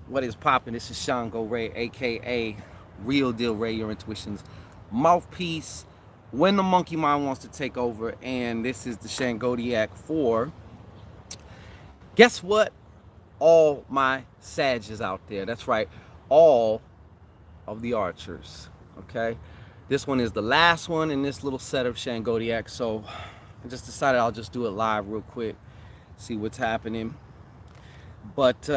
What is popping? This is Shango Ray, aka Real Deal Ray, your intuition's mouthpiece. When the monkey mind wants to take over, and this is the Shangodiac for. Guess what? All my Sages out there. That's right, all of the archers. Okay, this one is the last one in this little set of Shangodiac. So I just decided I'll just do it live real quick, see what's happening. But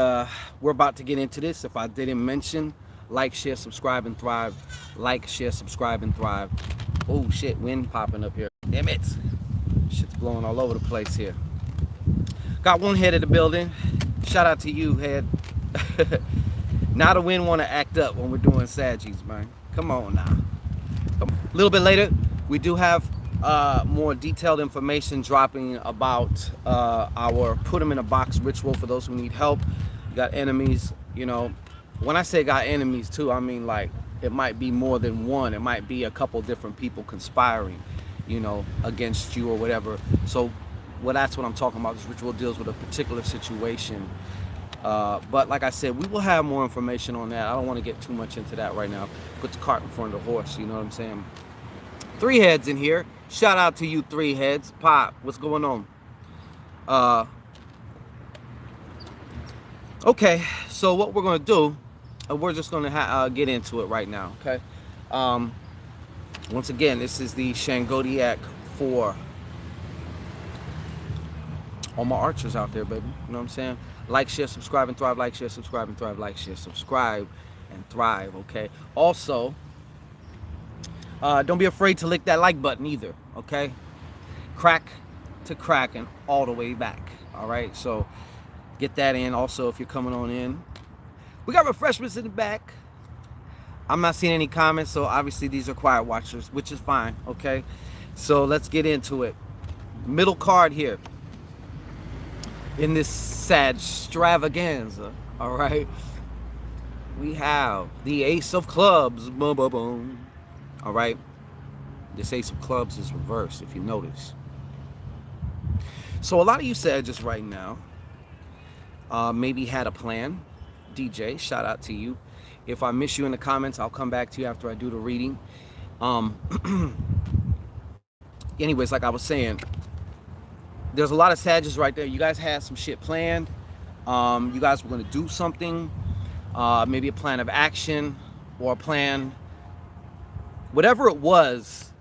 we're about to get into this. If I didn't mention, like, share, subscribe, and thrive. Like, share, subscribe, and thrive. Oh shit, wind popping up here. Damn it. Shit's blowing all over the place here. Got one head of the building. Shout out to you, head. Now the wind want to act up when we're doing Saggies, man. Come on now. A little bit later, we do have more detailed information dropping about our put them in a box ritual for those who need help. You got enemies, you know. When I say got enemies too, I mean like it might be more than one. It might be a couple different people conspiring, you know, against you or whatever. So, well, that's what I'm talking about. This ritual deals with a particular situation. But like I said, we will have more information on that. I don't want to get too much into that right now. Put the cart in front of the horse, you know what I'm saying? 3 heads in here. Shout out to you 3 heads. Pop, what's going on? Okay, so what we're going to do, we're just going to get into it right now, okay? Once again, this is the Shangodiac for all my archers out there, baby. You know what I'm saying? Like, share, subscribe, and thrive. Like, share, subscribe, and thrive. Like, share, subscribe, and thrive, okay? Also, don't be afraid to lick that like button either, okay? Crack to crack and all the way back, all right? So get that in. Also, if you're coming on in, we got refreshments in the back. I'm not seeing any comments, so obviously these are quiet watchers, which is fine, okay? So let's get into it. Middle card here in this sad extravaganza, all right? We have the Ace of Clubs, boom, boom, boom. All right, this Ace of Clubs is reversed, if you notice. So a lot of you Sagittarius right now maybe had a plan. DJ, shout out to you. If I miss you in the comments, I'll come back to you after I do the reading. Anyways, like I was saying, there's a lot of Sagittarius right there. You guys had some shit planned. You guys were going to do something, maybe a plan of action or a plan. Whatever it was,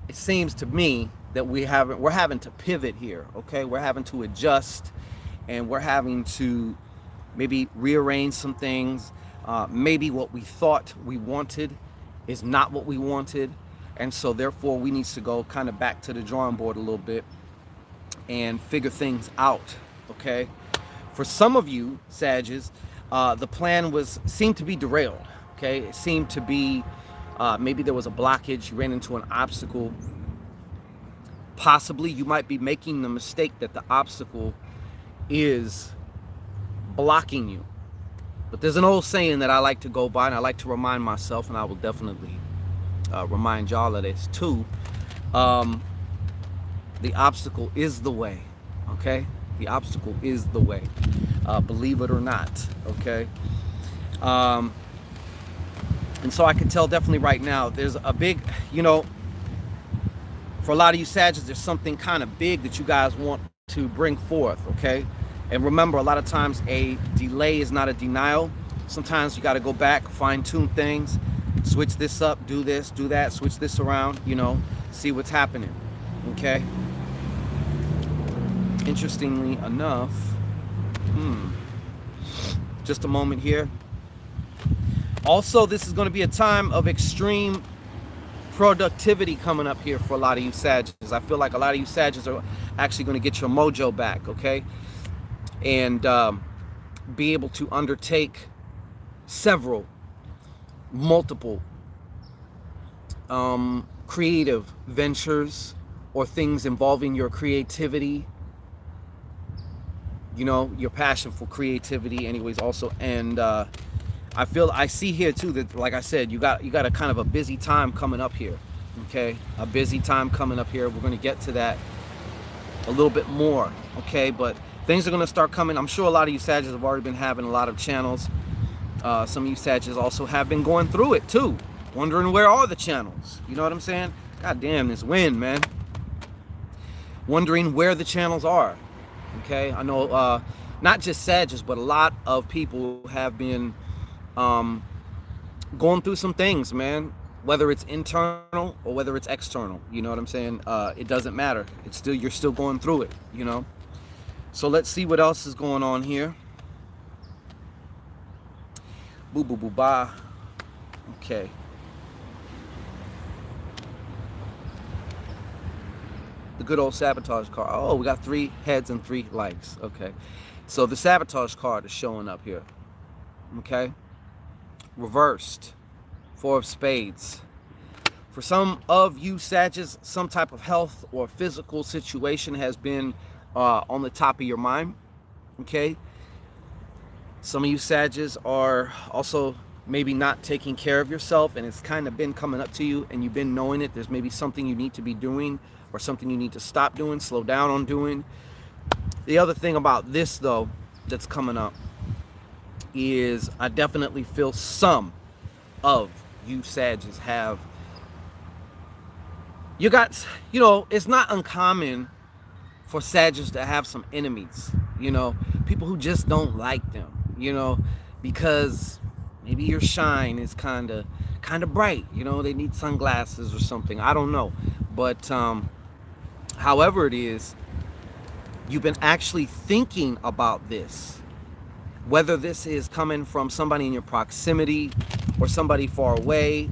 it seems to me that we're having to pivot here, okay? We're having to adjust, and we're having to maybe rearrange some things. Maybe what we thought we wanted is not what we wanted, and so therefore we need to go kind of back to the drawing board a little bit and figure things out, okay? For some of you, Sagittarius, the plan seemed to be derailed, okay? It seemed to be maybe there was a blockage, you ran into an obstacle. Possibly you might be making the mistake that the obstacle is blocking you. But there's an old saying that I like to go by, and I like to remind myself, and I will definitely remind y'all of this too. The obstacle is the way, okay? The obstacle is the way, believe it or not, okay? And so I can tell definitely right now, there's a big, you know, for a lot of you Sagittarius, there's something kind of big that you guys want to bring forth, okay? And remember, a lot of times a delay is not a denial. Sometimes you got to go back, fine tune things, switch this up, do this, do that, switch this around, you know, see what's happening, okay? Interestingly enough, just a moment here. Also, this is going to be a time of extreme productivity coming up here for a lot of you Sagittarius. I feel like a lot of you Sagittarius are actually going to get your mojo back, okay? And be able to undertake multiple creative ventures or things involving your creativity, you know, your passion for creativity anyways also. And I see here too that, like I said, you got a kind of a busy time coming up here, okay? A busy time coming up here. We're going to get to that a little bit more, okay? But things are going to start coming. I'm sure a lot of you Sagittarius have already been having a lot of channels Some of you Sagittarius also have been going through it too, wondering where are the channels. You know what I'm saying? God damn, this wind, man. Wondering where the channels are. Okay, I know not just Sagittarius, but a lot of people have been going through some things, man. Whether it's internal or whether it's external, you know what I'm saying? It doesn't matter. It's still, you're still going through it, you know? So let's see what else is going on here. Boo boo boo ba. Okay. The good old sabotage card. Oh, we got 3 heads and 3 likes. Okay. So the sabotage card is showing up here. Okay. Reversed. 4 of spades. For some of you Sagittarius, some type of health or physical situation has been on the top of your mind. Okay. Some of you Sagittarius are also maybe not taking care of yourself, and it's kind of been coming up to you and you've been knowing it. There's maybe something you need to be doing or something you need to stop doing, slow down on doing. The other thing about this though that's coming up is I definitely feel some of you Sagittarius have, you got, you know, it's not uncommon for Sagittarius to have some enemies, you know, people who just don't like them, you know, because maybe your shine is kind of bright, you know, they need sunglasses or something, I don't know. But however it is, you've been actually thinking about this, whether this is coming from somebody in your proximity or somebody far away,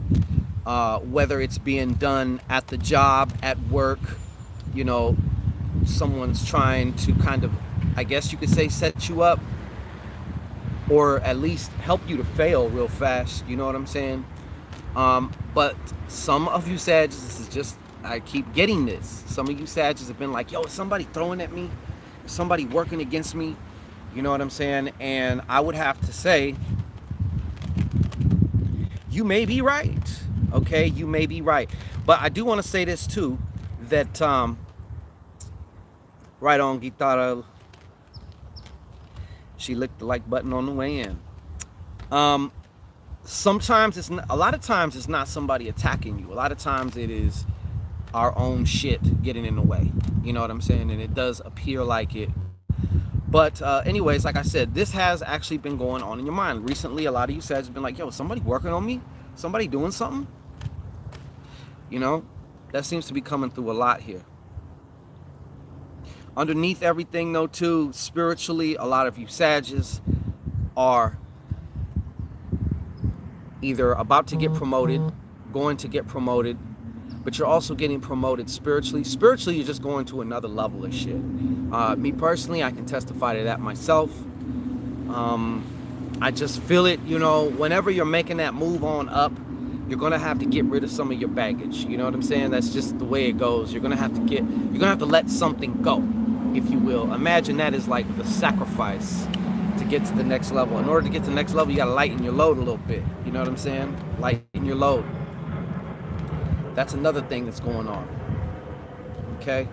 whether it's being done at the job, at work, you know, someone's trying to kind of, I guess you could say, set you up, or at least help you to fail real fast, you know what I'm saying? But some of you Sagittarius, this is just, I keep getting this. Some of you Sagittarius have been like, yo, is somebody throwing at me? Is somebody working against me? You know what I'm saying? And I would have to say, you may be right. Okay, you may be right. But I do want to say this too, that right on, Guitarra. She licked the like button on the way in. Sometimes it's not, a lot of times it's not somebody attacking you. A lot of times it is our own shit getting in the way. You know what I'm saying? And it does appear like it. But anyways, like I said, this has actually been going on in your mind. Recently, a lot of you Sagittarius have been like, yo, somebody working on me? Somebody doing something? You know, that seems to be coming through a lot here. Underneath everything though too, spiritually, a lot of you Sagittarius are either about to get promoted, going to get promoted, but you're also getting promoted spiritually. Spiritually, you're just going to another level of shit. Me personally, I can testify to that myself. I just feel it, you know, whenever you're making that move on up, you're gonna have to get rid of some of your baggage. You know what I'm saying? That's just the way it goes. You're gonna have to let something go, if you will. Imagine that is like the sacrifice to get to the next level. In order to get to the next level, you gotta lighten your load a little bit. You know what I'm saying? Lighten your load. That's another thing that's going on. Okay?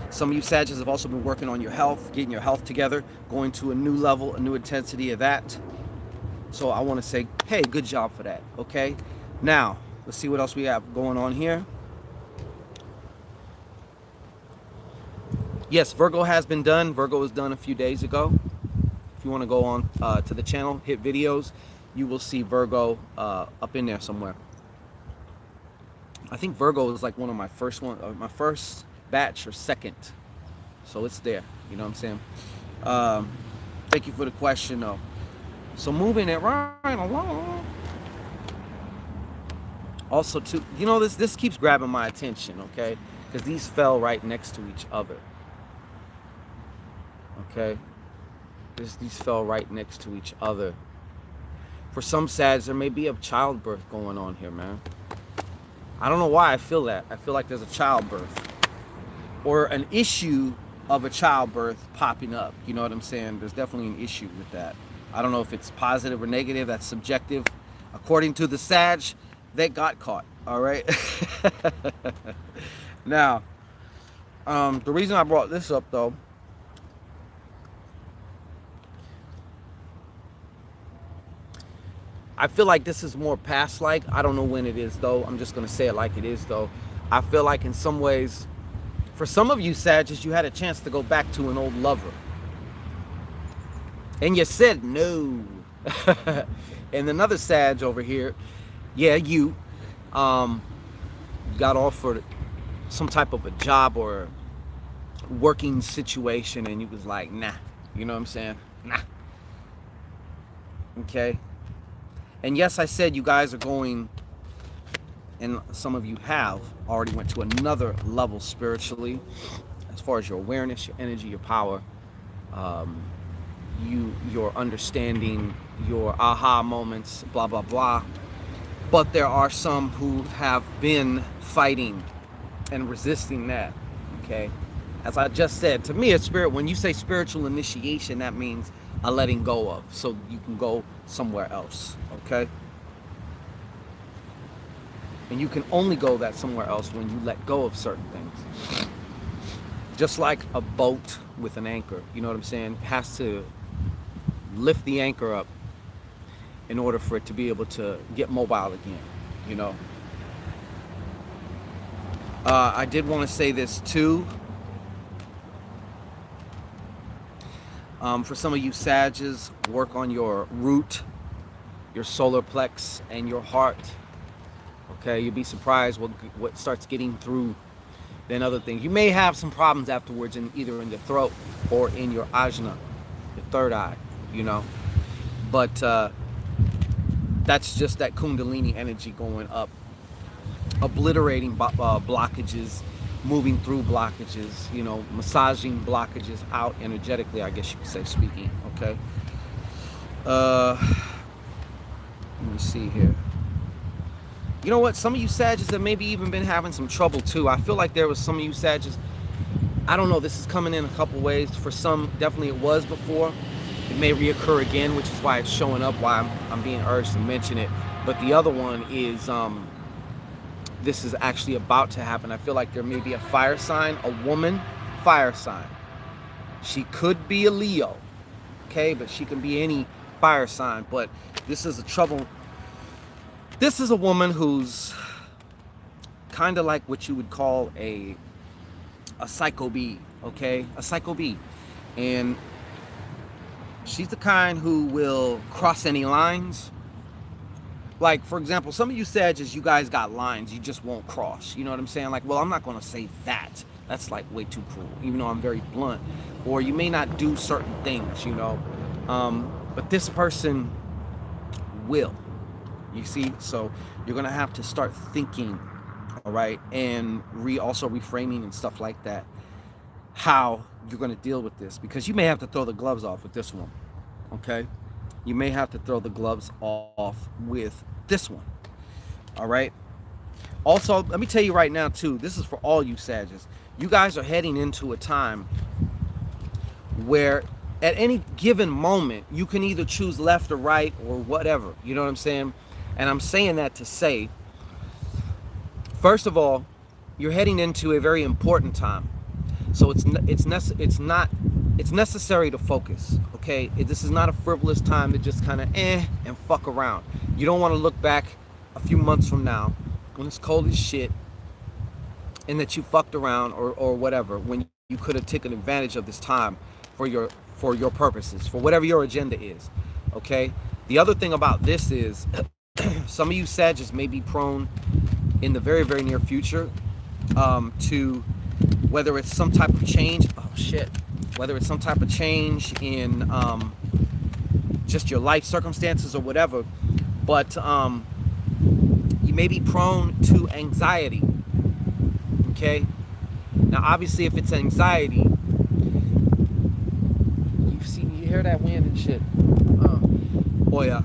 Some of you Sagittarius have also been working on your health, getting your health together, going to a new level, a new intensity of that. So I want to say, hey, good job for that. Okay? Now, let's see what else we have going on here. Yes, Virgo has been done. Virgo was done a few days ago. If you want to go on to the channel, hit videos, you will see Virgo up in there somewhere. I think Virgo is like one of my first my first batch or second. So it's there. You know what I'm saying? Thank you for the question though. So moving it right along. Also too, you know, this keeps grabbing my attention, okay? Because these fell right next to each other. Okay? These fell right next to each other. For some Sagittarius, there may be a childbirth going on here, man. I don't know why I feel that. I feel like there's a childbirth. Or an issue of a childbirth popping up. You know what I'm saying? There's definitely an issue with that. I don't know if it's positive or negative. That's subjective. According to the Sag, they got caught. All right? Now, the reason I brought this up, though, I feel like this is more past-like. I don't know when it is, though. I'm just going to say it like it is, though. I feel like in some ways, for some of you Sagittarius, you had a chance to go back to an old lover. And you said no. And another Sag over here, yeah, you got offered some type of a job or working situation, and you was like, nah. You know what I'm saying? Nah. Okay. And yes, I said you guys are going, and some of you have already went to another level spiritually, as far as your awareness, your energy, your power, your understanding, your aha moments, blah, blah, blah. But there are some who have been fighting and resisting that, okay? As I just said, to me, when you say spiritual initiation, that means a letting go of, so you can go somewhere else, okay? And you can only go that somewhere else when you let go of certain things. Just like a boat with an anchor, you know what I'm saying? It has to lift the anchor up in order for it to be able to get mobile again, you know? I did want to say this too. For some of you Sages, work on your root, your solar plex, and your heart. Okay, you'll be surprised what starts getting through than other things. You may have some problems afterwards, either in the throat or in your ajna, your third eye, you know. But that's just that Kundalini energy going up, obliterating blockages, moving through blockages, you know, massaging blockages out energetically, I guess you could say, speaking, okay? Let me see here. You know what? Some of you Sagittarius have maybe even been having some trouble too. I feel like there was some of you Sagittarius, I don't know, this is coming in a couple ways. For some, definitely it was before. It may reoccur again, which is why it's showing up, why I'm being urged to mention it. But the other one is, this is actually about to happen. I feel like there may be a fire sign, a woman fire sign. She could be a Leo, okay? But she can be any fire sign. But this is a trouble. This is a woman who's kind of like what you would call a psycho bee, okay? A psycho bee. And she's the kind who will cross any lines. Like, for example, some of you Sagittarius, you guys got lines you just won't cross. You know what I'm saying? Like, well, I'm not going to say that. That's like way too cruel, even though I'm very blunt. Or you may not do certain things, you know. But this person will. You see? So you're going to have to start thinking, all right, and also reframing and stuff like that, how you're going to deal with this. Because you may have to throw the gloves off with this one, okay? You may have to throw the gloves off with this one, all right? Also, let me tell you right now, too, this is for all you Sagittarius. You guys are heading into a time where at any given moment, you can either choose left or right or whatever, you know what I'm saying? And I'm saying that to say, first of all, you're heading into a very important time. So it's necessary to focus, okay? This is not a frivolous time to just kind of and fuck around. You don't want to look back a few months from now when it's cold as shit and that you fucked around or whatever, when you could have taken advantage of this time for your purposes, for whatever your agenda is, okay? The other thing about this is some of you Sagittarius may be prone in the very, very near future to, whether it's some type of change, whether it's some type of change in just your life circumstances or whatever, but you may be prone to anxiety, okay? Now, obviously, if it's anxiety, you hear that wind and shit. Oh yeah.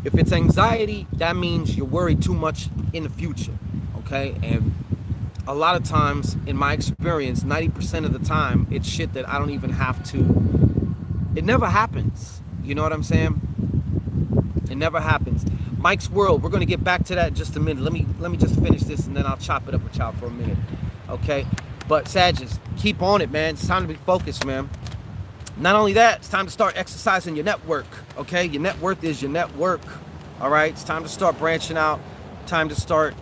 If it's anxiety, that means you're worried too much in the future, okay? And a lot of times, in my experience, 90% of the time, it's shit that I don't even have to, it never happens. You know what I'm saying? It never happens. Mike's World, we're going to get back to that in just a minute. Let me just finish this, and then I'll chop it up with y'all for a minute, okay? But Sagittarius, keep on it, man. It's time to be focused, man. Not only that, it's time to start exercising your network, okay? Your net worth is your network, All right, it's time to start branching out. Time to start,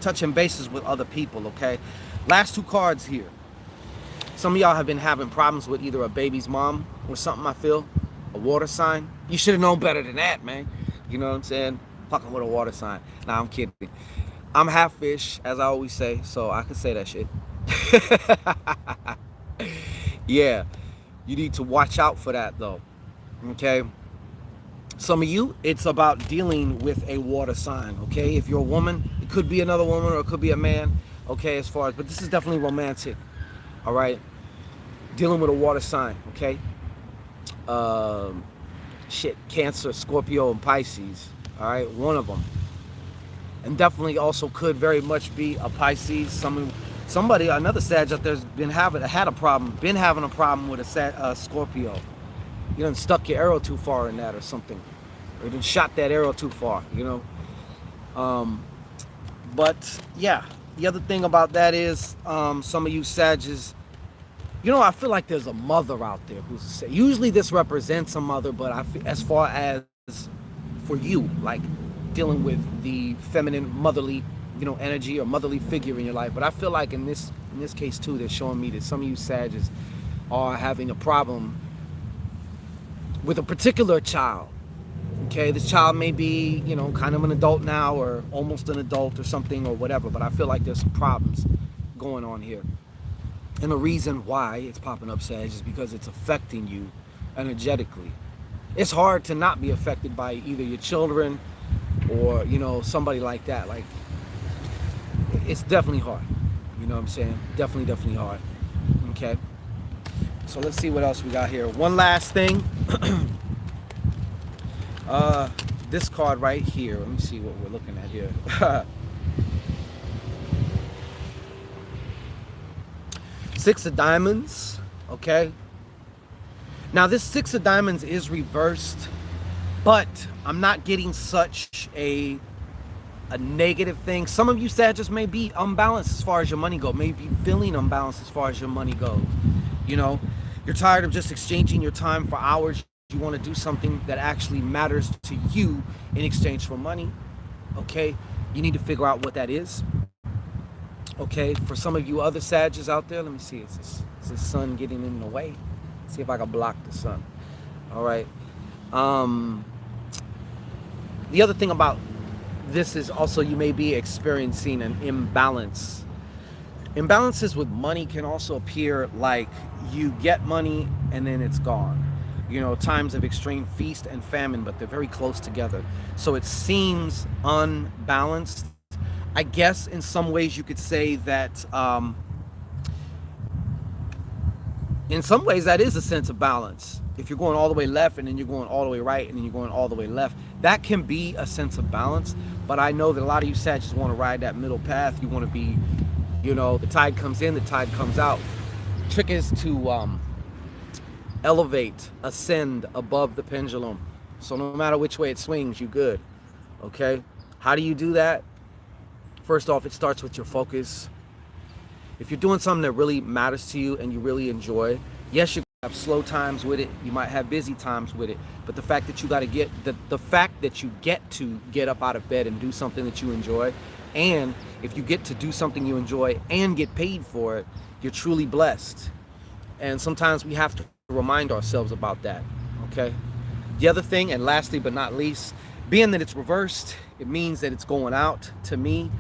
touching bases with other people. Okay, last two cards here. Some of y'all have been having problems with either a baby's mom or something. I feel a water sign. You should have known better than that, man. You know what I'm saying? Fucking with a water sign. Nah, I'm kidding. I'm half fish, as I always say, so I can say that shit. Yeah, you need to watch out for that though. Okay. Some of you, it's about dealing with a water sign. Okay, if you're a woman, it could be another woman or it could be a man. Okay, but this is definitely romantic. All right, dealing with a water sign. Okay, Cancer, Scorpio, and Pisces. All right, one of them, and definitely also could very much be a Pisces. Somebody, another Sag out there's been having a problem with a Scorpio. You done stuck your arrow too far in that or something, or you done shot that arrow too far. But yeah, the other thing about that is some of you Sages, I feel like there's a mother out there who's a Sag. Usually this represents a mother, but as far as for you, like dealing with the feminine motherly, energy or motherly figure in your life. But I feel like in this case too, they're showing me that some of you Sages are having a problem with a particular child. Okay, this child may be, kind of an adult now or almost an adult or something or whatever, but I feel like there's some problems going on here. And the reason why it's popping up, Sag, is because it's affecting you energetically. It's hard to not be affected by either your children or, somebody like that. Like, it's definitely hard. You know what I'm saying? Definitely hard. Okay. So let's see what else we got here. One last thing. This card right here. Let me see what we're looking at here. Six of Diamonds. Okay. Now this Six of Diamonds is reversed, but I'm not getting such a negative thing. Some of you Sagittarius may be unbalanced as far as your money goes. May be feeling unbalanced as far as your money goes. You're tired of just exchanging your time for hours. You want to do something that actually matters to you in exchange for money. Okay, you need to figure out what that is. Okay, for some of you other Sagittarius out there, let me see, is this sun getting in the way? See if I can block the sun. All right. The other thing about this is also you may be experiencing an imbalance. Imbalances with money can also appear like you get money and then it's gone. Times of extreme feast and famine, but they're very close together. So it seems unbalanced. I guess in some ways you could say that in some ways that is a sense of balance. If you're going all the way left and then you're going all the way right and then you're going all the way left, that can be a sense of balance. But I know that a lot of you Sagittarius want to ride that middle path. You want to be, the tide comes in, the tide comes out. Trick is to elevate, ascend above the pendulum. So no matter which way it swings, you good. Okay? How do you do that? First off, it starts with your focus. If you're doing something that really matters to you and you really enjoy, yes, you have slow times with it. You might have busy times with it. But the fact that you got to get the fact that you get to get up out of bed and do something that you enjoy, and if you get to do something you enjoy and get paid for it, you're truly blessed. And sometimes we have to remind ourselves about that. Okay. The other thing, and lastly but not least, being that it's reversed, it means that it's going out to me.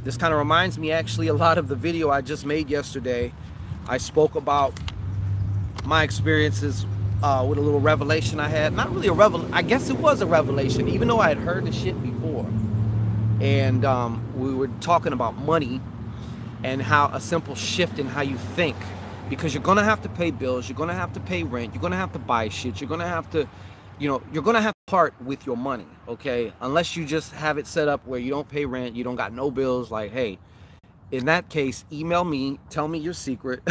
This kind of reminds me actually a lot of the video I just made yesterday. I spoke about my experiences with a little revelation I had. Not really a revelation, I guess it was a revelation, even though I had heard the shit before. And we were talking about money and how a simple shift in how you think, because you're going to have to pay bills, you're going to have to pay rent, you're going to have to buy shit, you're going to have to, you're going to have to part with your money, okay? Unless you just have it set up where you don't pay rent, you don't got no bills, like, hey, in that case, email me, tell me your secret.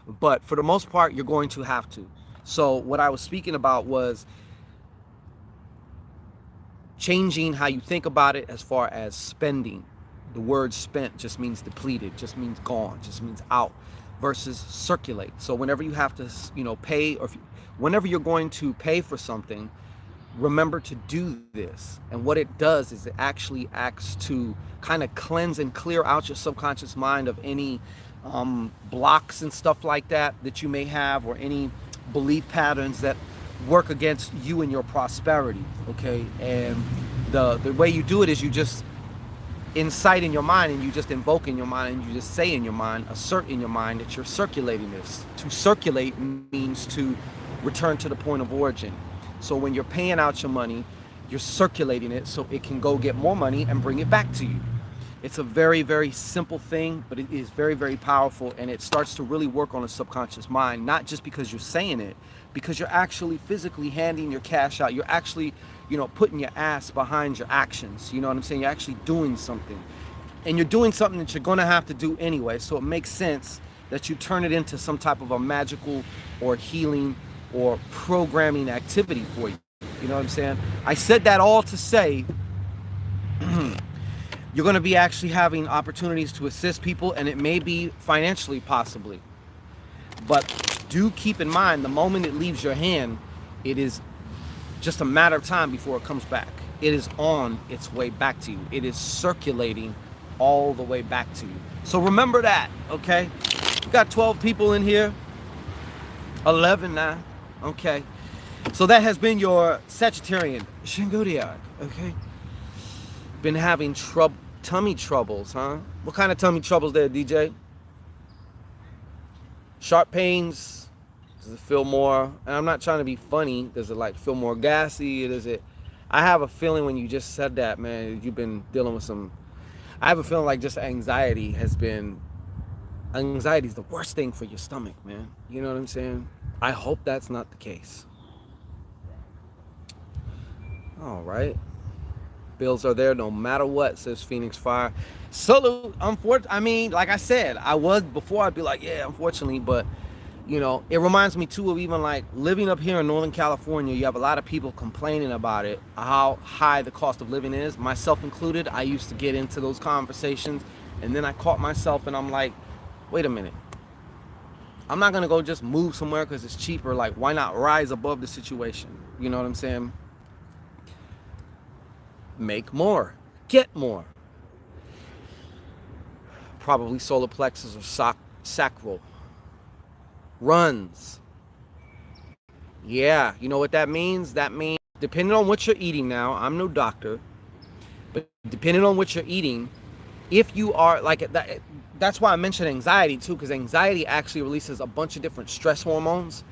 But for the most part, you're going to have to. So what I was speaking about was changing how you think about it as far as spending. The word spent just means depleted, just means gone, just means out. versus circulate. So whenever you have to, pay, or whenever you're going to pay for something, remember to do this. And what it does is it actually acts to kind of cleanse and clear out your subconscious mind of any blocks and stuff like that you may have, or any belief patterns that work against you and your prosperity. Okay, and the way you do it is you just incite in your mind, and you just invoke in your mind, and you just say in your mind, assert in your mind that you're circulating this. To circulate means to return to the point of origin. So when you're paying out your money, you're circulating it so it can go get more money and bring it back to you. It's a very, very simple thing, but it is very, very powerful, and it starts to really work on the subconscious mind, not just because you're saying it, because you're actually physically handing your cash out. You're actually, putting your ass behind your actions. You know what I'm saying? You're actually doing something. And you're doing something that you're going to have to do anyway, so it makes sense that you turn it into some type of a magical or healing or programming activity for you. You know what I'm saying? I said that all to say you're going to be actually having opportunities to assist people, and it may be financially, possibly. But do keep in mind, the moment it leaves your hand, it is just a matter of time before it comes back. It is on its way back to you. It is circulating all the way back to you. So remember that, okay? We got 12 people in here. 11 now, okay? So that has been your Sagittarian Shangodiac, okay? Been having tummy troubles, huh? What kind of tummy troubles there, DJ? Sharp pains? Does it feel more? And I'm not trying to be funny. Does it feel more gassy? Does it? I have a feeling when you just said that, man, you've been dealing with some. I have a feeling like just anxiety has been. Anxiety is the worst thing for your stomach, man. You know what I'm saying? I hope that's not the case. All right. Bills are there no matter what, says Phoenix Fire. Salute. I mean, like I said, I was before, I'd be like, yeah, unfortunately, but it reminds me too of even living up here in Northern California. You have a lot of people complaining about it, how high the cost of living is, myself included. I used to get into those conversations, and then I caught myself, and I'm like, wait a minute. I'm not gonna go just move somewhere because it's cheaper. Why not rise above the situation? You know what I'm saying? Make more, get more. Probably solar plexus or sacral. Runs. Yeah, you know what that means? That means, depending on what you're eating now, I'm no doctor, but depending on what you're eating, if you are that's why I mentioned anxiety too, because anxiety actually releases a bunch of different stress hormones.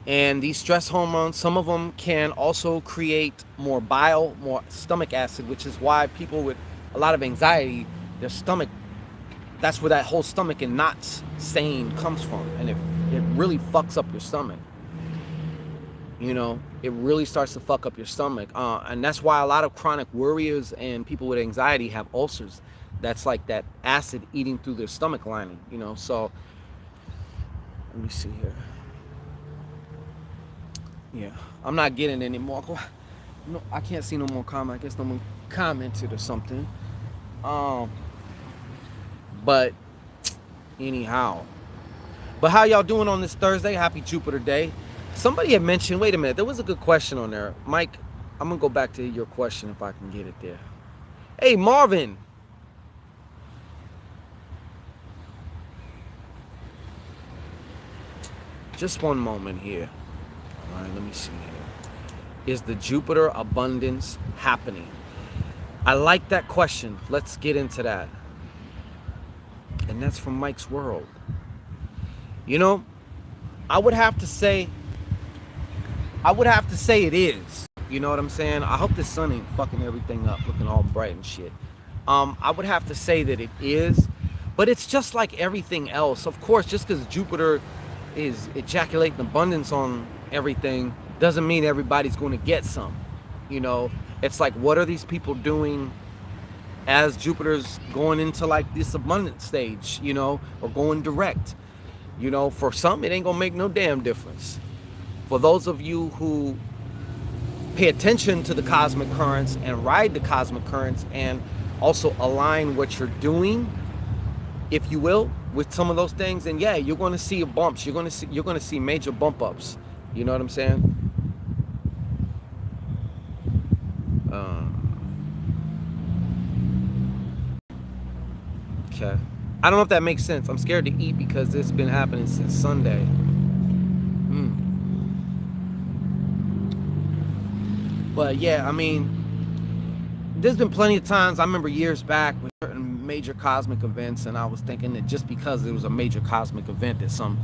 And these stress hormones, some of them can also create more bile, more stomach acid, which is why people with a lot of anxiety, their stomach, that's where that whole stomach and knots saying comes from. And it really fucks up your stomach. It really starts to fuck up your stomach. And that's why a lot of chronic worriers and people with anxiety have ulcers. That's like that acid eating through their stomach lining, So let me see here. Yeah, I'm not getting any more. No, I can't see no more comment. I guess no one commented or something. But anyhow. But how y'all doing on this Thursday? Happy Jupiter Day. Somebody had mentioned, wait a minute, there was a good question on there. Mike, I'm going to go back to your question if I can get it there. Hey, Marvin. Just one moment here. All right, let me see here. Is the Jupiter abundance happening? I like that question. Let's get into that. And that's from Mike's World. I would have to say it is. You know what I'm saying? I hope the sun ain't fucking everything up, looking all bright and shit. I would have to say that it is, but it's just like everything else. Of course, just because Jupiter is ejaculating abundance on everything doesn't mean everybody's going to get some. It's like, what are these people doing as Jupiter's going into this abundance stage, or going direct? For some, it ain't gonna make no damn difference. For those of you who pay attention to the cosmic currents and ride the cosmic currents and also align what you're doing, if you will, with some of those things, and yeah, you're going to see bumps. You're going to see major bump ups. You know what I'm saying? Okay. I don't know if that makes sense. I'm scared to eat because it's been happening since Sunday. But yeah, I mean, there's been plenty of times. I remember years back with certain major cosmic events, and I was thinking that just because it was a major cosmic event that some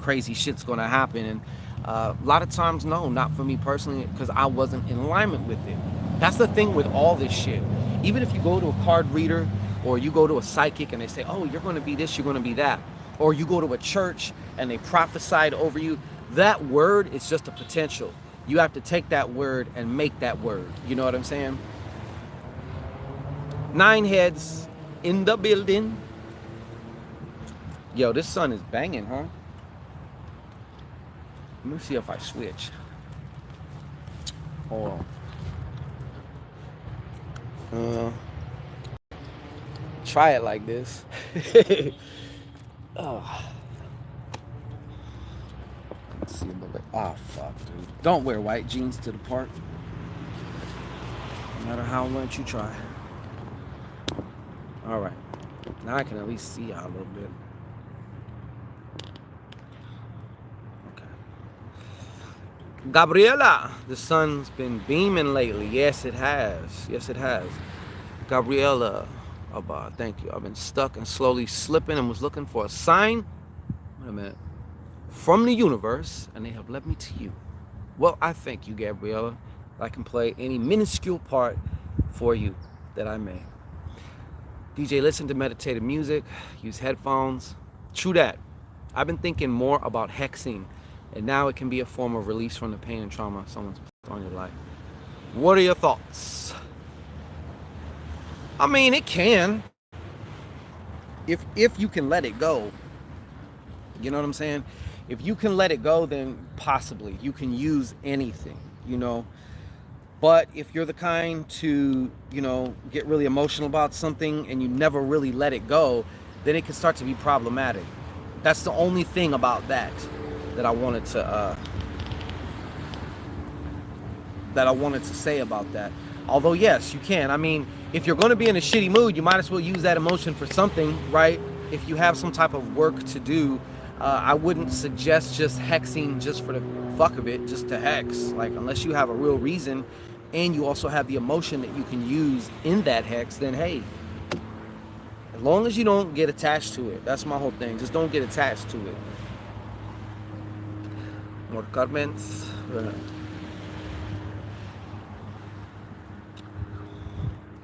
crazy shit's gonna happen. And a lot of times, no, not for me personally, because I wasn't in alignment with it. That's the thing with all this shit. Even if you go to a card reader or you go to a psychic and they say, oh, you're going to be this, you're going to be that, or you go to a church and they prophesied over you, that word is just a potential. You have to take that word and make that word. You know what I'm saying? 9 heads in the building. Yo, this sun is banging, huh? Let me see if I switch. Hold on. Try it like this. Oh. Let's see. Oh, fuck, dude. Don't wear white jeans to the park. No matter how much you try. All right. Now I can at least see out a little bit. Gabriela, the sun's been beaming lately. Yes, it has. Yes, it has. Gabriela, thank you. I've been stuck and slowly slipping and was looking for a sign. Wait a minute. From the universe, and they have led me to you. Well, I thank you, Gabriela. I can play any minuscule part for you that I may. DJ, listen to meditative music. Use headphones. True that. I've been thinking more about hexing. And now it can be a form of release from the pain and trauma someone's put on your life. What are your thoughts? I mean, it can. If you can let it go. You know what I'm saying? If you can let it go, then possibly you can use anything, you know. But if you're the kind to, get really emotional about something and you never really let it go, then it can start to be problematic. That's the only thing about that I wanted to say about that. Although yes, you can. I mean, if you're going to be in a shitty mood, you might as well use that emotion for something, right? If you have some type of work to do, I wouldn't suggest just hexing just for the fuck of it, just to hex. Like, unless you have a real reason and you also have the emotion that you can use in that hex, then hey, as long as you don't get attached to it. That's my whole thing. Just don't get attached to it. More comments.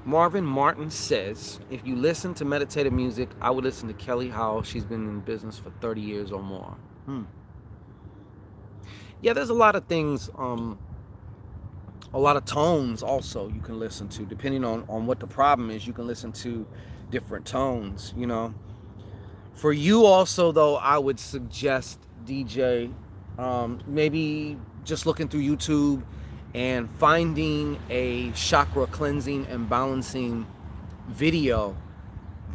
Marvin Martin says, if you listen to meditative music, I would listen to Kelly Howe. She's been in business for 30 years or more. Yeah, there's a lot of things, a lot of tones also you can listen to. Depending on what the problem is, you can listen to different tones, For you also, though, I would suggest, DJ, maybe just looking through YouTube and finding a chakra cleansing and balancing video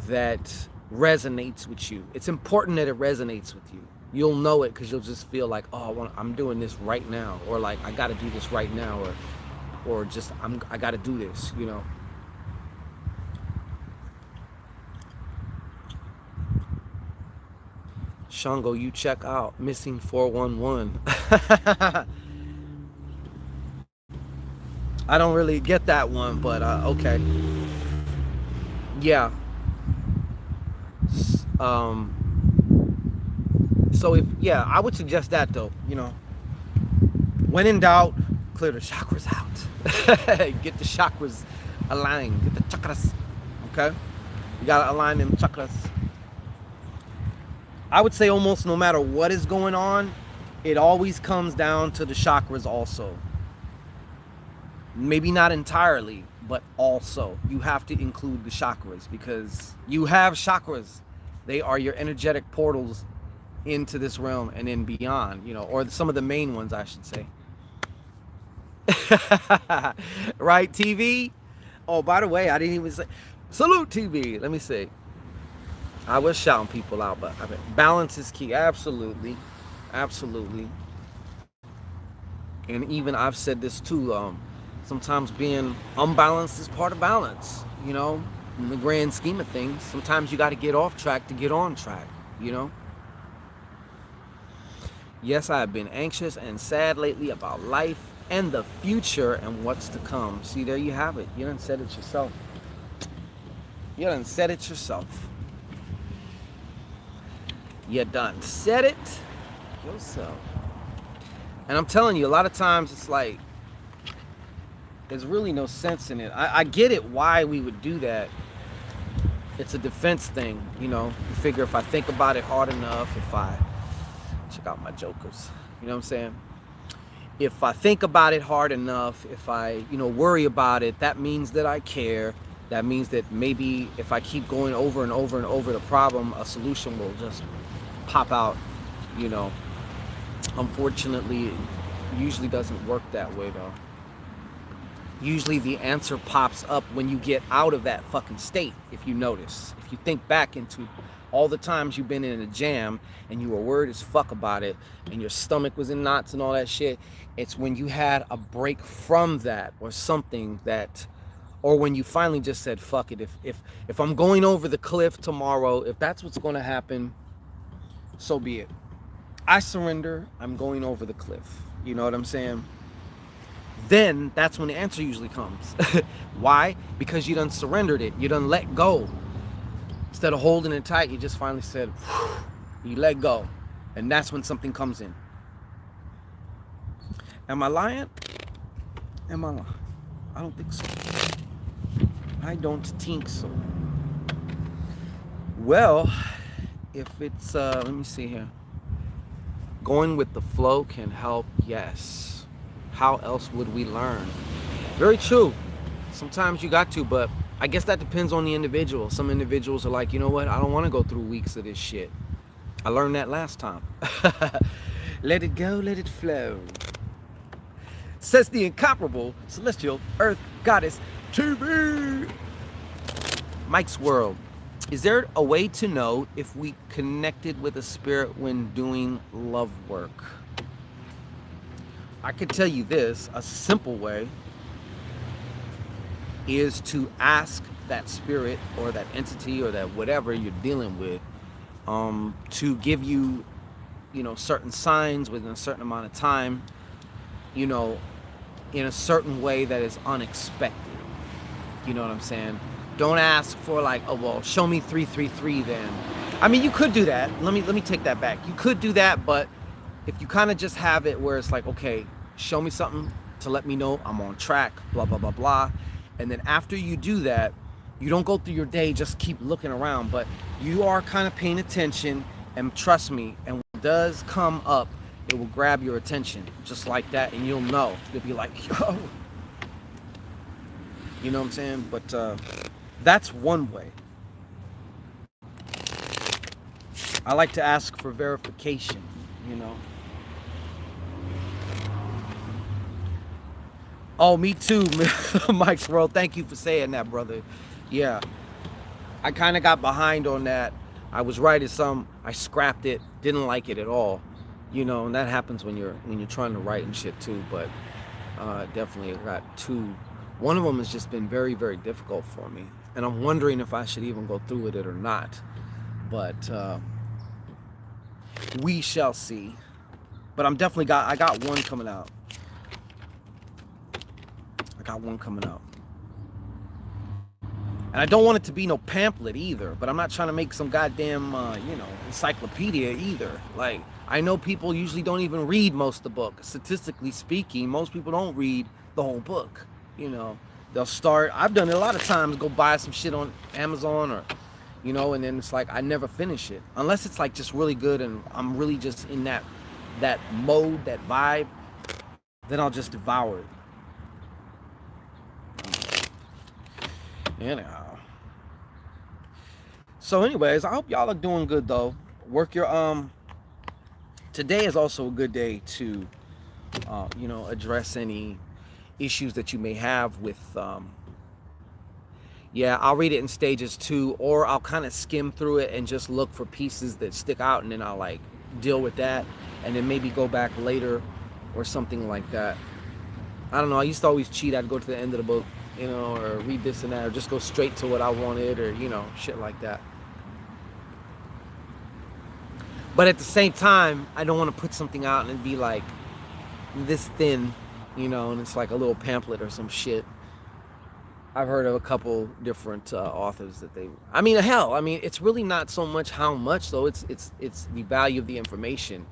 that resonates with you. It's important that it resonates with you. You'll know it because you'll just feel like, oh, I'm doing this right now, or like I got to do this right now, or just I got to do this, Shango, you check out Missing 411. I don't really get that one, but okay. Yeah. So I would suggest that though, When in doubt, clear the chakras out. Get the chakras aligned. Get the chakras. Okay? You gotta align them chakras. I would say almost no matter what is going on, it always comes down to the chakras also. Maybe not entirely, but also you have to include the chakras because you have chakras. They are your energetic portals into this realm and then beyond, or some of the main ones, I should say. Right, TV? Oh, by the way, I didn't even say salute TV. Let me see. I was shouting people out, but I mean, balance is key. Absolutely, absolutely. And even I've said this too. Sometimes being unbalanced is part of balance. You know, in the grand scheme of things, sometimes you got to get off track to get on track. You know. Yes, I have been anxious and sad lately about life and the future and what's to come. See, there you have it. You done said it yourself. You done said it yourself. You done said it yourself. And I'm telling you, a lot of times it's like, there's really no sense in it. I get it why we would do that. It's a defense thing, you know. You figure if I think about it hard enough, if I check out my jokers, you know what I'm saying? If I think about it hard enough, if I, worry about it, that means that I care. That means that maybe if I keep going over and over and over the problem, a solution will just pop out, you know. Unfortunately, it usually doesn't work that way though. Usually the answer pops up when you get out of that fucking state, if you notice. If you think back into all the times you've been in a jam and you were worried as fuck about it and your stomach was in knots and all that shit, it's when you had a break from that or something that, or when you finally just said, fuck it, if I'm going over the cliff tomorrow, if that's what's gonna happen, so be it. I surrender, I'm going over the cliff. You know what I'm saying? Then that's when the answer usually comes. Why? Because you done surrendered it. You done let go. Instead of holding it tight, you just finally said, you let go. And that's when something comes in. Am I lying? Am I lying? I don't think so. I don't think so. Well, if it's, let me see here. Going with the flow can help, yes. How else would we learn? Very true. Sometimes you got to, but I guess that depends on the individual. Some individuals are like, you know what? I don't want to go through weeks of this shit. I learned that last time. Let it go, let it flow. Says the incomparable celestial earth goddess TV. Mike's World. Is there a way to know if we connected with a spirit when doing love work? I could tell you this, a simple way is to ask that spirit or that entity or that whatever you're dealing with to give you, certain signs within a certain amount of time, in a certain way that is unexpected. You know what I'm saying? Don't ask for like, oh, well, show me 333 then. I mean, you could do that. Let me take that back. You could do that, but if you kind of just have it where it's like, okay, show me something to let me know I'm on track, blah, blah, blah, blah. And then after you do that, you don't go through your day, just keep looking around, but you are kind of paying attention, and trust me, and what does come up, it will grab your attention just like that, and you'll know. You'll be like, yo. You know what I'm saying? But that's one way. I like to ask for verification, Oh, me too, Mike's World. Thank you for saying that, brother. Yeah, I kind of got behind on that. I was writing some, I scrapped it, didn't like it at all. And that happens when you're trying to write and shit too. But definitely I got two. One of them has just been very, very difficult for me, and I'm wondering if I should even go through with it or not. But we shall see. But I got one coming out. And I don't want it to be no pamphlet either, but I'm not trying to make some goddamn, encyclopedia either. Like, I know people usually don't even read most of the book. Statistically speaking, most people don't read the whole book. They'll start, I've done it a lot of times, go buy some shit on Amazon or, and then it's like, I never finish it. Unless it's like just really good and I'm really just in that mode, that vibe, then I'll just devour it. Anyhow. So anyways, I hope y'all are doing good though. Work your, today is also a good day to, address any issues that you may have with, Yeah, I'll read it in stages too, or I'll kind of skim through it and just look for pieces that stick out, and then I'll like deal with that, and then maybe go back later or something like that. I don't know. I used to always cheat. I'd go to the end of the book, you know, or read this and that, or just go straight to what I wanted, or, you know, shit like that. But at the same time, I don't want to put something out and it'd be like this thin, you know, and it's like a little pamphlet or some shit. I've heard of a couple different authors that they. I mean, hell, I mean, it's really not so much how much though. It's the value of the information.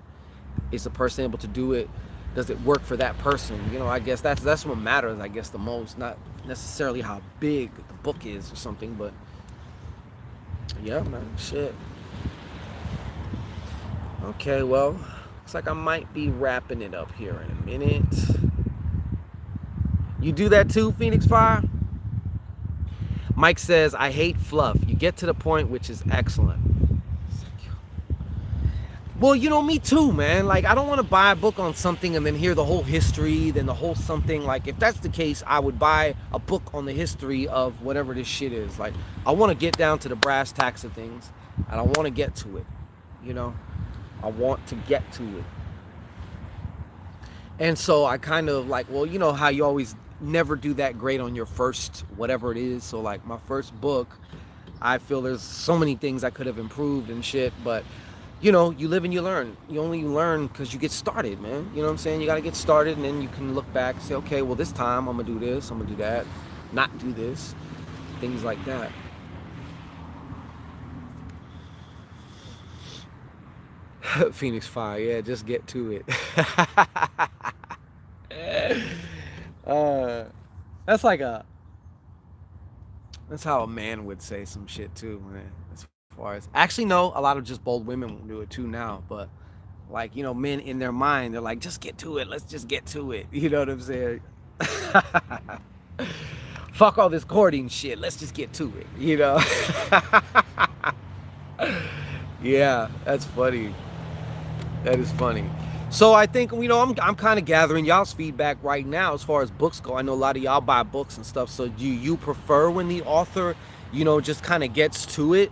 Is the person able to do it? Does it work for that person? You know, I guess that's what matters. I guess the most, not necessarily how big the book is or something, but yeah, man, shit. Okay, well, looks like I might be wrapping it up here in a minute. You do that too, Phoenix Fire? Mike says, I hate fluff. You get to the point, which is excellent. Well, you know, me too, man. Like, I don't want to buy a book on something and then hear the whole history, then the whole something. Like, if that's the case, I would buy a book on the history of whatever this shit is. Like, I want to get down to the brass tacks of things, and I want to get to it, you know? I want to get to it. And so I kind of like, well, you know how you always never do that great on your first whatever it is. So like my first book, I feel there's so many things I could have improved and shit, but you know, you live and you learn. You only learn because you get started, man. You know what I'm saying? You got to get started, and then you can look back and say, okay, well, this time I'm going to do this, I'm going to do that, not do this, things like that. Phoenix Fire, yeah, just get to it. That's like that's how a man would say some shit too, man. As far as actually, no, a lot of just bold women will do it too now. But like, you know, men in their mind, they're like, just get to it. Let's just get to it. You know what I'm saying? Fuck all this courting shit. Let's just get to it. You know? Yeah, that's funny. That is funny. So I think, you know, I'm kind of gathering y'all's feedback right now as far as books go. I know a lot of y'all buy books and stuff. So do you prefer when the author, you know, just kind of gets to it?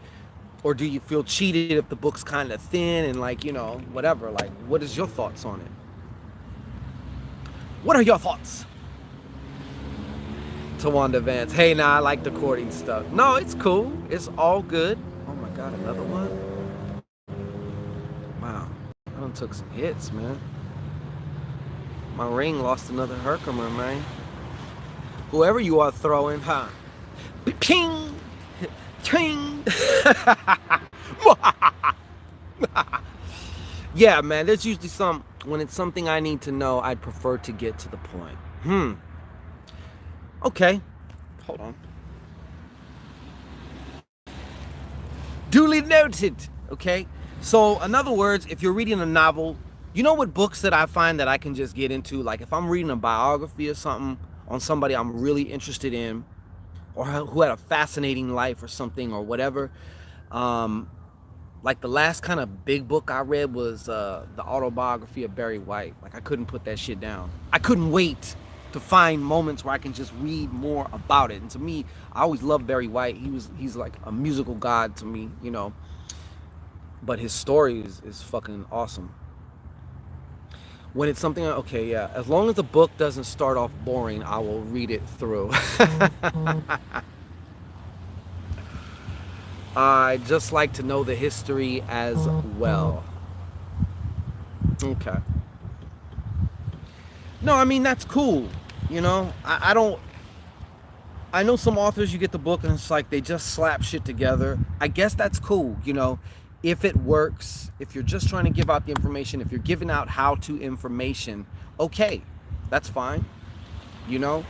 Or do you feel cheated if the book's kind of thin and like, you know, whatever? Like, what is your thoughts on it? What are your thoughts? Tawanda Vance. Hey, nah, I like the courting stuff. No, it's cool. It's all good. Oh my God, another one? Wow. I done took some hits, man. My ring lost another Herkimer, man. Whoever you are throwing, huh? Ping! Ting! Yeah, man, there's usually when it's something I need to know, I'd prefer to get to the point. Okay. Hold on. Duly noted. Okay. So, in other words, if you're reading a novel, you know what books that I find that I can just get into? Like if I'm reading a biography or something on somebody I'm really interested in, or who had a fascinating life or something or whatever. Like the last kind of big book I read was the autobiography of Barry White. Like I couldn't put that shit down. I couldn't wait to find moments where I can just read more about it. And to me, I always loved Barry White. He's like a musical god to me, you know. But his story is fucking awesome. When it's something, okay, yeah. As long as the book doesn't start off boring, I will read it through. I just like to know the history as well. Okay. No, I mean, that's cool. You know, I don't... I know some authors, you get the book and it's like they just slap shit together. I guess that's cool, you know. If it works, if you're just trying to give out the information, if you're giving out how-to information, okay, that's fine, you know.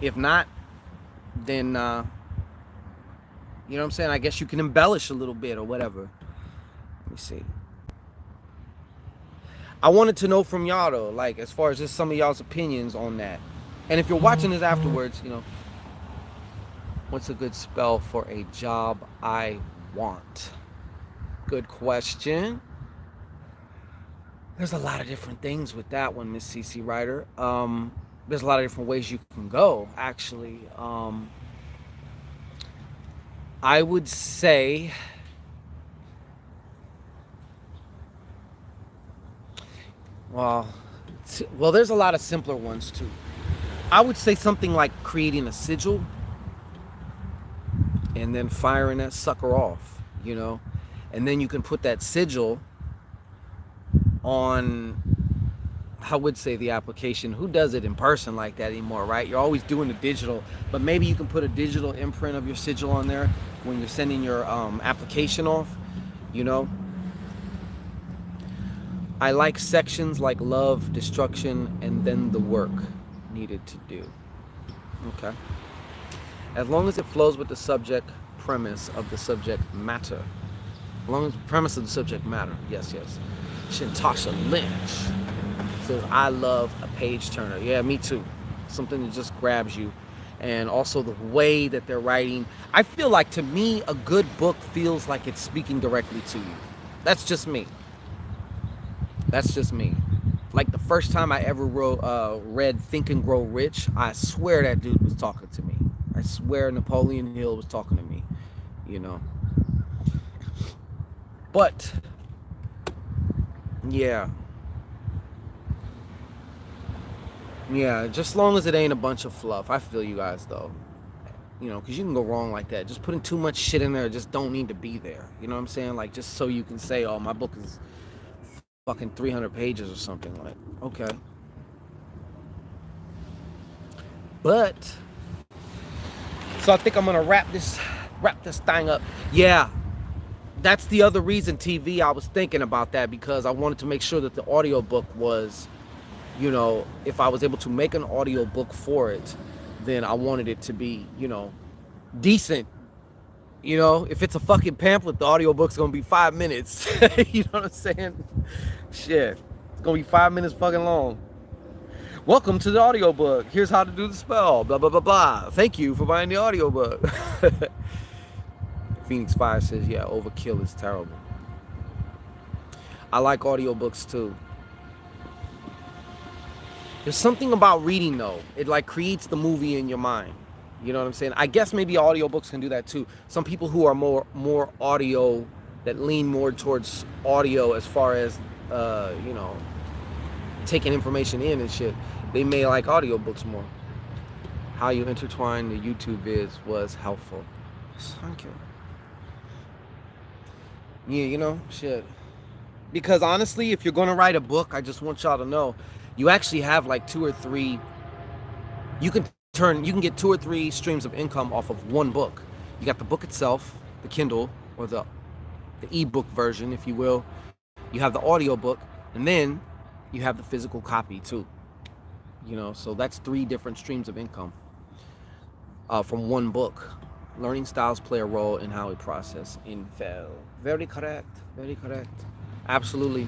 If not, then, you know what I'm saying? I guess you can embellish a little bit or whatever. Let me see. I wanted to know from y'all, though, like, as far as just some of y'all's opinions on that. And if you're watching this afterwards, you know, what's a good spell for a job I want? Good question. There's a lot of different things with that one, Miss CC Ryder. There's a lot of different ways you can go, actually. I would say, well, there's a lot of simpler ones too. I would say something like creating a sigil and then firing that sucker off, you know? And then you can put that sigil on, I would say, the application. Who does it in person like that anymore, right? You're always doing the digital, but maybe you can put a digital imprint of your sigil on there when you're sending your application off, you know? I like sections like love, destruction, and then the work needed to do. Okay. As long as it flows with the subject premise of the subject matter. As long as the premise of the subject matter. Yes, yes. Shantasha Lynch says, I love a page turner. Yeah, me too. Something that just grabs you. And also the way that they're writing. I feel like, to me, a good book feels like it's speaking directly to you. That's just me. That's just me. Like the first time I ever read Think and Grow Rich, I swear that dude was talking to me. I swear Napoleon Hill was talking to me, you know. But, yeah. Yeah, just as long as it ain't a bunch of fluff. I feel you guys, though. You know, because you can go wrong like that. Just putting too much shit in there just don't need to be there. You know what I'm saying? Like, just so you can say, oh, my book is fucking 300 pages or something. Like, okay. But, so I think I'm gonna wrap this thing up. Yeah, that's the other reason TV, I was thinking about that, because I wanted to make sure that the audiobook was, you know, if I was able to make an audiobook for it, then I wanted it to be, you know, decent. You know, if it's a fucking pamphlet, the audiobook's gonna be 5 minutes. You know what I'm saying? Shit. It's gonna be 5 minutes fucking long. Welcome to the audiobook. Here's how to do the spell. Blah, blah, blah, blah. Thank you for buying the audiobook. Phoenix Fire says, yeah, overkill is terrible. I like audiobooks too. There's something about reading, though. It like creates the movie in your mind. You know what I'm saying? I guess maybe audiobooks can do that too. Some people who are more audio, that lean more towards audio as far as, you know, taking information in and shit, they may like audiobooks more. How you intertwine the YouTube vids was helpful. Thank you. Yeah, you know, shit. Because honestly, if you're going to write a book, I just want y'all to know, you actually have like 2 or 3, you can get 2 or 3 streams of income off of one book. You got the book itself, the Kindle, or the ebook version, if you will. You have the audio book, and then you have the physical copy too. You know, so that's 3 different streams of income from one book. Learning styles play a role in how we process info. Very correct. Very correct. Absolutely.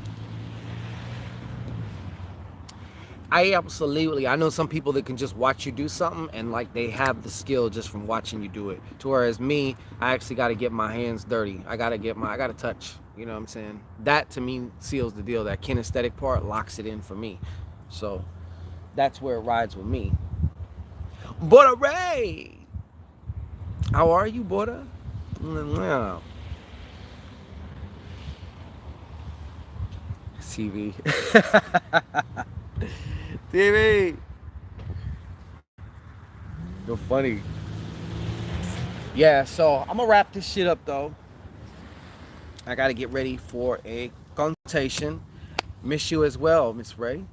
I know some people that can just watch you do something and like they have the skill just from watching you do it. To whereas me, I actually got to get my hands dirty. I got to touch, you know what I'm saying? That to me seals the deal. That kinesthetic part locks it in for me. So that's where it rides with me. Border Ray! How are you, Border? Yeah. TV. TV. You're funny. Yeah, so I'm gonna wrap this shit up though. I gotta get ready for a consultation. Miss you as well, Miss Ray.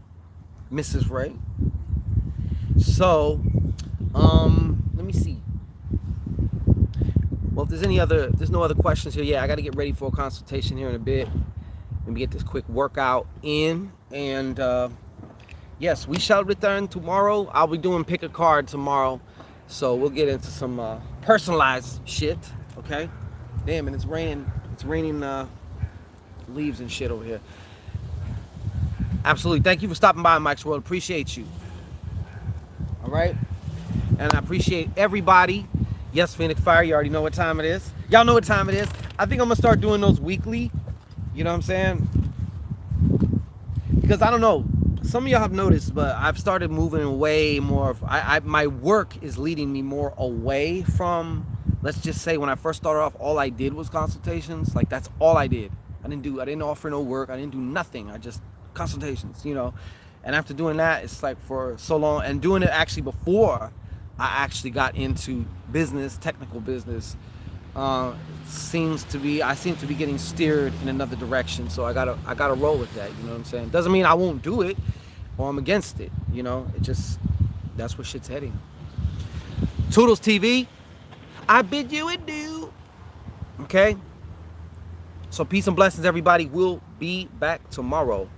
Mrs. Ray. So, let me see. Well, if there's no other questions here. Yeah, I gotta get ready for a consultation here in a bit. Let me get this quick workout in, and yes, we shall return tomorrow. I'll be doing pick a card tomorrow, so we'll get into some personalized shit. Okay. Damn, and it's raining. It's raining leaves and shit over here. Absolutely. Thank you for stopping by, Mike's World. Appreciate you. All right. And I appreciate everybody. Yes, Phoenix Fire. You already know what time it is. Y'all know what time it is. I think I'm gonna start doing those weekly. You know what I'm saying? Because I don't know. Some of y'all have noticed, but I've started moving away more. My work is leading me more away from let's just say when I first started off, all I did was consultations. Like that's all I did. I didn't offer no work. I didn't do nothing. I just consultations, you know. And after doing that, it's like for so long, and doing it actually before I actually got into business, technical business, I seem to be getting steered in another direction. So I gotta roll with that. You know what I'm saying? Doesn't mean I won't do it or I'm against it. You know, it just, that's where shit's heading. Toodles TV, I bid you adieu. Okay. So peace and blessings, everybody. We'll be back tomorrow.